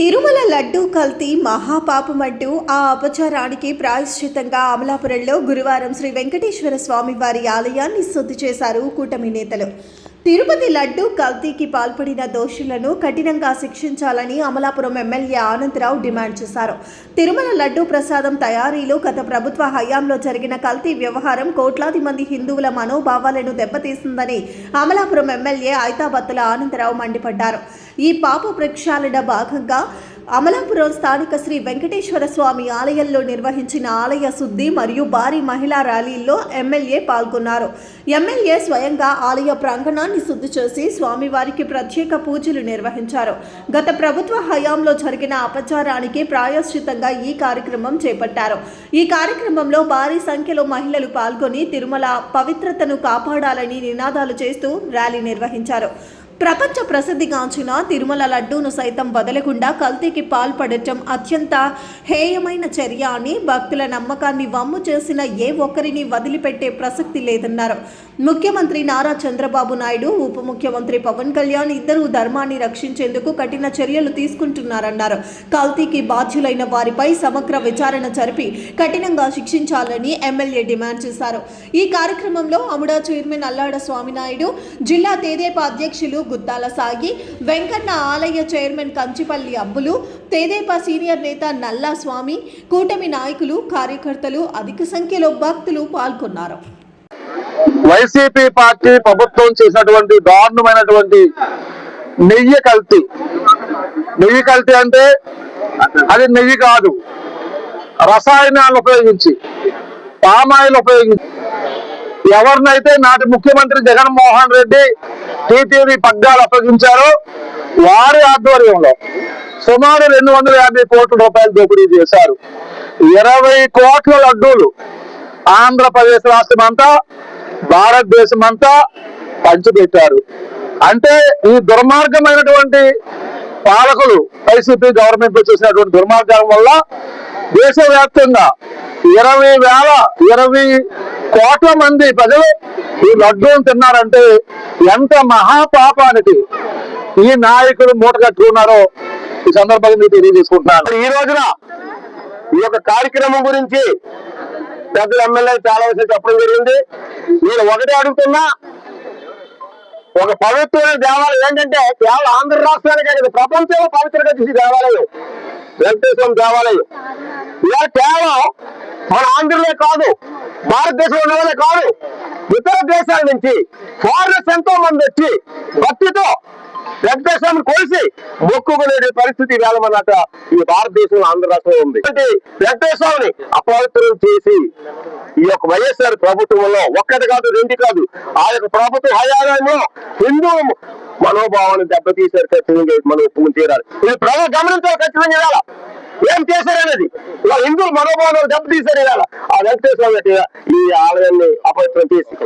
తిరుమల లడ్డూ కల్తీ మహాపాపమంటూ ఆ అపచారానికి ప్రాయశ్చిత్తంగా అమలాపురంలో గురువారం శ్రీ వెంకటేశ్వర స్వామి వారి ఆలయాన్ని శుద్ధి చేశారు కూటమి నేతలు. తిరుపతి లడ్డూ కల్తీకి పాల్పడిన దోషులను కఠినంగా శిక్షించాలని అమలాపురం ఎమ్మెల్యే ఆనందరావు డిమాండ్ చేశారు. తిరుమల లడ్డూ ప్రసాదం తయారీలో గత ప్రభుత్వ హయాంలో జరిగిన కల్తీ వ్యవహారం కోట్లాది మంది హిందువుల మనోభావాలను దెబ్బతీసిందని అమలాపురం ఎమ్మెల్యే ఐతాబత్తుల ఆనందరావు మండిపడ్డారు. ఈ పాప ప్రక్షాళన భాగంగా అమలాపురం స్థానిక శ్రీ వెంకటేశ్వర స్వామి ఆలయంలో నిర్వహించిన ఆలయ శుద్ధి మరియు భారీ మహిళా ర్యాలీల్లో ఎమ్మెల్యే పాల్గొన్నారు. ఎమ్మెల్యే స్వయంగా ఆలయ ప్రాంగణాన్ని శుద్ధి చేసి స్వామివారికి ప్రత్యేక పూజలు నిర్వహించారు. గత ప్రభుత్వ హయాంలో జరిగిన అపచారానికి ప్రాయశ్చిత్తంగా ఈ కార్యక్రమం చేపట్టారు. ఈ కార్యక్రమంలో భారీ సంఖ్యలో మహిళలు పాల్గొని తిరుమల పవిత్రతను కాపాడాలని నినాదాలు చేస్తూ ర్యాలీ నిర్వహించారు. ప్రపంచ ప్రసిద్ధిగాంచిన తిరుమల లడ్డూను సైతం వదలకుండా కల్తీకి పాల్పడటం అత్యంత హేయమైన చర్య అని, భక్తుల నమ్మకాన్ని వమ్ము చేసిన ఏ ఒక్కరిని వదిలిపెట్టే ప్రసక్తి లేదన్నారు. ముఖ్యమంత్రి నారా చంద్రబాబు నాయుడు, ఉప ముఖ్యమంత్రి పవన్ కళ్యాణ్ ఇద్దరూ ధర్మాన్ని రక్షించేందుకు కఠిన చర్యలు తీసుకుంటున్నారన్నారు. కల్తీకి బాధ్యులైన వారిపై సమగ్ర విచారణ జరిపి కఠినంగా శిక్షించాలని ఎమ్మెల్యే డిమాండ్ చేశారు. ఈ కార్యక్రమంలో అముడా చైర్మన్ అల్లాడ స్వామినాయుడు, జిల్లా తెదేపా అధ్యక్షులు గుత్తాల సాగి, వెంకన్న ఆలయ చైర్మన్ కంచిపల్లి అబ్బులు, తెదేపా సీనియర్ నేత నల్లా స్వామి, కూటమి నాయకులు, కార్యకర్తలు అధిక సంఖ్యలో భక్తులు పాల్గొన్నారు. వైసీపీ పార్టీ ప్రభుత్వం చేసినటువంటి దారుణమైనటువంటి నెయ్యి కల్తీ అంటే అది నెయ్యి కాదు, రసాయనాలు ఉపయోగించి, పామాయిల్ ఉపయోగించి ఎవరినైతే నాటి ముఖ్యమంత్రి జగన్మోహన్ రెడ్డి టీటీవీ పగ్గాలు అప్పగించారో వారి ఆధ్వర్యంలో సుమారు 250 కోట్ల రూపాయలు దోపిడీ చేశారు. 20 కోట్ల లడ్డూలు ఆంధ్రప్రదేశ్ రాష్ట్రం అంతా, భారతదేశం అంతా పంచిపెట్టారు. అంటే ఈ దుర్మార్గమైనటువంటి పాలకులు వైసీపీ గవర్నమెంట్ లో చేసినటువంటి దుర్మార్గం వల్ల దేశవ్యాప్తంగా 20 కోట్ల మంది ప్రజలు ఈ లడ్డూను తిన్నారంటే ఎంత మహాపాపానికి ఈ నాయకులు మూట కట్టుకున్నారో ఈ సందర్భంగా తెలియజేసుకుంటున్నాను. ఈ రోజున ఈ యొక్క కార్యక్రమం గురించి పెద్ద ఎమ్మెల్యే చాలా విషయాలు చెప్పడం జరిగింది. నేను ఒకటే అడుగుతున్నా, ఒక పవిత్రమైన దేవాలయం ఏంటంటే కేవలం ఆంధ్ర రాష్ట్రానికే కదా, ప్రపంచంలో పవిత్రంగా తీసి దేవాలయం వెంకటేశ్వర దేవాలయం. ఇలా కేవలం మన ఆంధ్రలో కాదు, భారతదేశంలో ఉన్నవాళ్ళే కాదు, ఇతర దేశాల నుంచి ఫారినర్స్ ఎంతో మంది వచ్చి భక్తితో వెంకటేశ్వరుని కోసి మొక్కుకునే పరిస్థితి వేలమన్నట ఈ భారతదేశంలో ఆంధ్ర రాష్ట్రంలో ఉంది. వెంకటేశ్వరుని అపవిత్రం చేసి ఈ యొక్క వైఎస్ఆర్ ప్రభుత్వంలో ఒక్కటి కాదు, రెండు కాదు, ఆ యొక్క ప్రభుత్వ హయాంలో హిందూ మనోభావాన్ని దెబ్బతీశారు. ఖచ్చితంగా మనం ఒప్పుకుని తీరాలి. ఇది ప్రజలు గమనించాలి. ఖచ్చితంగా ఇవ్వాలా ఏం చేశారనేది, ఇలా హిందువుల మనోభావాలు దెబ్బతీశారు. ఇవ్వాలా ఆ వెంకటేశ్వర ఈ ఆలయాన్ని అపవిత్రం చేసి